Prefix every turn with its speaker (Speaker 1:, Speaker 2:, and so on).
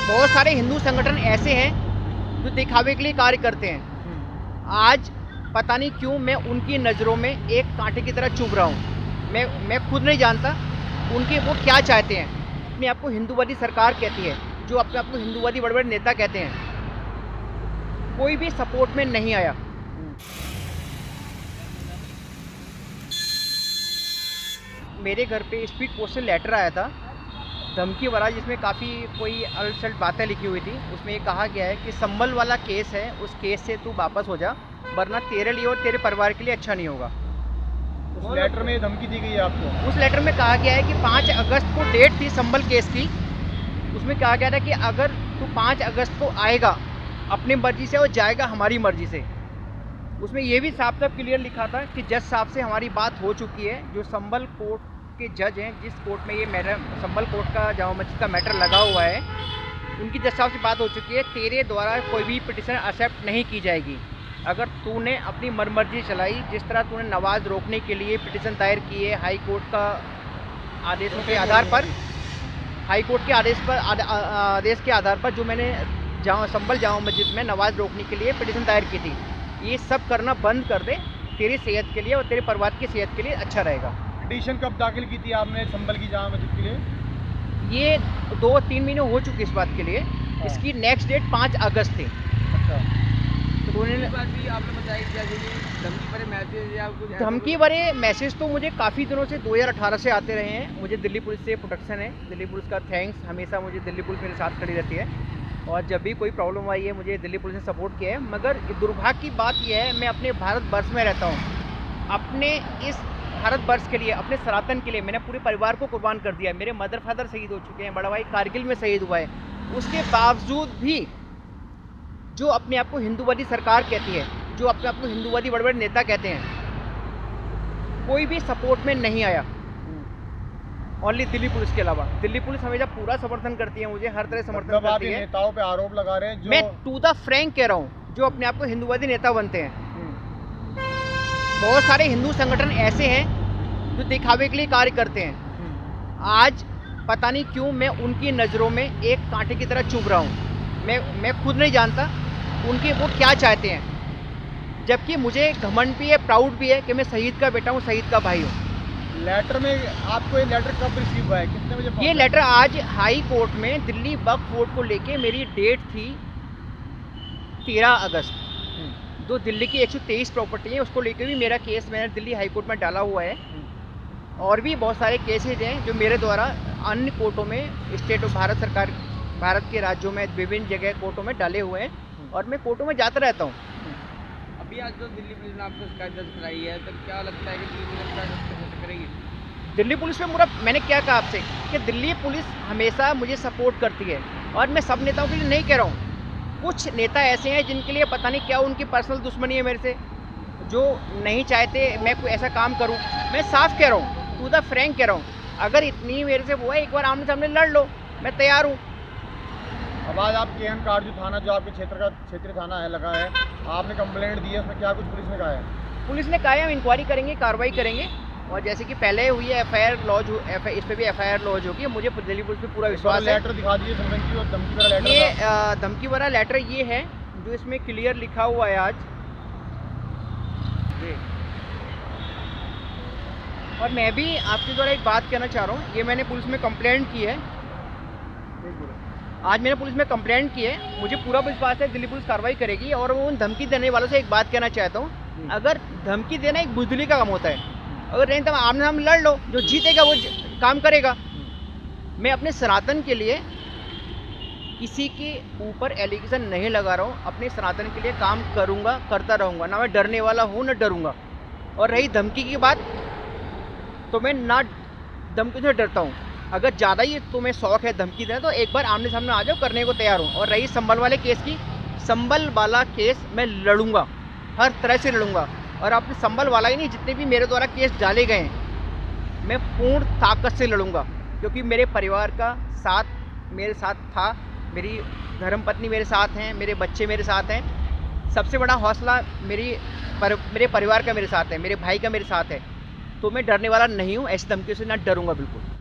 Speaker 1: बहुत सारे हिंदू संगठन ऐसे हैं जो दिखावे के लिए कार्य करते हैं। आज पता नहीं क्यों मैं उनकी नज़रों में एक कांटे की तरह चुभ रहा हूँ। मैं खुद नहीं जानता उनके वो क्या चाहते हैं। अपने आप को हिंदूवादी सरकार कहती है, जो अपने आप को हिंदूवादी बड़े बड़े नेता कहते हैं, कोई भी सपोर्ट में नहीं आया। मेरे घर पे स्पीड पोस्ट से लेटर आया था, धमकी भरा, जिसमें काफ़ी कोई अलट-सलट बातें लिखी हुई थी। उसमें ये कहा गया है कि संबल वाला केस है, उस केस से तू वापस हो जा, वरना तेरे लिए और तेरे परिवार के लिए अच्छा नहीं होगा।
Speaker 2: उस लेटर में धमकी दी गई है आपको?
Speaker 1: उस लेटर में कहा गया है कि 5 अगस्त को डेट थी संबल केस की। उसमें कहा गया था कि अगर तू 5 अगस्त को आएगा अपनी मर्जी से और जाएगा हमारी मर्जी से। उसमें ये भी साफ साफ क्लियर लिखा था कि जज साहब से हमारी बात हो चुकी है, जो संबल कोर्ट के जज हैं, जिस कोर्ट में ये मैटर संबल कोर्ट का जामा मस्जिद का मैटर लगा हुआ है, उनकी जज साहब से बात हो चुकी है। तेरे द्वारा कोई भी पिटिशन एक्सेप्ट नहीं की जाएगी। अगर तूने अपनी मर्जी चलाई, जिस तरह तूने नमाज रोकने के लिए पिटिशन दायर की है हाई कोर्ट का आदेशों के आधार पर, हाई कोर्ट के आदेश के आधार पर जो मैंने संबल जामा मस्जिद में नमाज रोकने के लिए पिटिशन दायर की थी, ये सब करना बंद कर दे। तेरी सेहत के लिए और तेरे परिवार की सेहत के लिए अच्छा रहेगा।
Speaker 2: पिटीशन कब दाखिल की थी आपने संबल की जामा मस्जिद के लिए?
Speaker 1: ये 2-3 महीने हो चुके इस बात के लिए। इसकी नेक्स्ट डेट 5 अगस्त थी।
Speaker 2: अच्छा,
Speaker 1: तो उन्होंने
Speaker 3: बात भी आपने बताई धमकी भरे मैसेज या कुछ?
Speaker 1: धमकी भरे मैसेज तो मुझे काफ़ी दिनों से 2018 से आते रहे हैं। मुझे दिल्ली पुलिस से प्रोटेक्शन है, दिल्ली पुलिस का थैंक्स। हमेशा मुझे दिल्ली पुलिस मेरे साथ खड़ी रहती है और जब भी कोई प्रॉब्लम आई है मुझे दिल्ली पुलिस ने सपोर्ट किया है। मगर दुर्भाग्य की बात यह है, मैं अपने भारतवर्ष में रहता हूँ। अपने इस भारतवर्ष के लिए, अपने सनातन के लिए मैंने पूरे परिवार को कुर्बान कर दिया है। मेरे मदर फादर शहीद हो चुके हैं, बड़ा भाई कारगिल में शहीद हुआ है। उसके बावजूद भी जो अपने आप को हिंदूवादी सरकार कहती है, जो अपने आप को हिंदूवादी बड़े बड़े नेता कहते हैं, कोई भी सपोर्ट में नहीं आया। ओनली दिल्ली पुलिस के अलावा। दिल्ली पुलिस हमेशा पूरा समर्थन करती है, मुझे हर तरह समर्थन करती है।
Speaker 2: नेताओं पे आरोप लगा रहे हैं जो...
Speaker 1: मैं टू द फ्रैंक कह रहा हूँ, जो अपने आप को हिंदूवादी नेता बनते हैं। बहुत सारे हिंदू संगठन ऐसे हैं जो दिखावे के लिए कार्य करते हैं। आज पता नहीं क्यों मैं उनकी नज़रों में एक कांटे की तरह चुभ रहा हूँ। मैं खुद नहीं जानता उनके वो क्या चाहते हैं। जबकि मुझे घमंड भी है, प्राउड भी है कि मैं शहीद का बेटा हूँ, शहीद का भाई हूँ।
Speaker 2: लेटर में आपको ये लेटर कब रिसीव हुआ है, कितने बजे?
Speaker 1: ये लेटर आज हाई कोर्ट में दिल्ली वक्फ बोर्ड को लेके मेरी डेट थी 13 अगस्त। जो दिल्ली की 123 प्रॉपर्टी है उसको लेकर भी मेरा केस मैंने दिल्ली हाई कोर्ट में डाला हुआ है। और भी बहुत सारे केसेज हैं जो मेरे द्वारा अन्य कोर्टों में, स्टेट ऑफ भारत सरकार, भारत के राज्यों में विभिन्न जगह कोर्टों में डाले हुए हैं और मैं कोर्टों में जाता रहता हूँ।
Speaker 3: अभी आज जो दिल्ली पुलिस ने आपको शिकायत दर्ज कराई है, तो क्या लगता है कि दिल्ली पुलिस शिकायत दर्ज करेगी?
Speaker 1: दिल्ली पुलिस में पूरा, मैंने क्या कहा आपसे कि दिल्ली पुलिस हमेशा मुझे सपोर्ट करती है और मैं सब नेताओं के लिए नहीं कह रहा हूँ। कुछ नेता ऐसे हैं जिनके लिए पता नहीं क्या उनकी पर्सनल दुश्मनी है मेरे से, जो नहीं चाहते मैं कोई ऐसा काम करूं। मैं साफ कह रहा हूं, टू द फ्रैंक कह रहा हूं, अगर इतनी मेरे से वो है, एक बार आमने सामने लड़ लो, मैं तैयार हूं।
Speaker 2: अब आज आप KM काटजू थाना, जो आपके क्षेत्र का क्षेत्रीय थाना है, लगा है, आपने कंप्लेंट दी है, उसमें क्या कुछ पुलिस ने कहा है?
Speaker 1: पुलिस ने कहा है हम इंक्वायरी करेंगे, कार्रवाई करेंगे और जैसे कि पहले हुई है FIR लॉज, इस पर भी FIR लॉज होगी। मुझे दिल्ली पुलिस पे पूरा विश्वास है।
Speaker 2: लेटर दिखा दीजिए, धमकी और धमकी वाला लेटर।
Speaker 1: ये धमकी वाला लेटर ये है जो इसमें क्लियर लिखा हुआ है आज। और मैं भी आपके द्वारा एक बात कहना चाह रहा हूँ, ये मैंने पुलिस में कंप्लेंट की है, आज मैंने पुलिस में कंप्लेंट की है। मुझे पूरा विश्वास है दिल्ली पुलिस कार्रवाई करेगी। और वो उन धमकी देने वालों से एक बात कहना चाहता हूँ, अगर धमकी देना एक बुजदिली का काम होता है, अगर नहीं तो आमने सामने लड़ लो, जो जीतेगा वो काम करेगा। मैं अपने सनातन के लिए किसी के ऊपर एलिगेशन नहीं लगा रहा हूँ, अपने सनातन के लिए काम करूँगा, करता रहूँगा। ना मैं डरने वाला हूँ ना डरूँगा। और रही धमकी की बात, तो मैं ना धमकी से डरता हूँ। अगर ज़्यादा ही तुम्हें शौक है धमकी देना तो एक बार आमने सामने आ जाओ, करने को तैयार हूँ। और रही संबल वाले केस की, संबल वाला केस मैं लड़ूंगा, हर तरह से लड़ूंगा। और अपने संबल वाला ही नहीं, जितने भी मेरे द्वारा केस डाले गए हैं मैं पूर्ण ताकत से लड़ूंगा, क्योंकि मेरे परिवार का साथ मेरे साथ था, मेरी धर्मपत्नी मेरे साथ हैं, मेरे बच्चे मेरे साथ हैं। सबसे बड़ा हौसला मेरे परिवार का मेरे साथ है, मेरे भाई का मेरे साथ है। तो मैं डरने वाला नहीं हूँ, ऐसी धमकियों से ना डरूंगा बिल्कुल।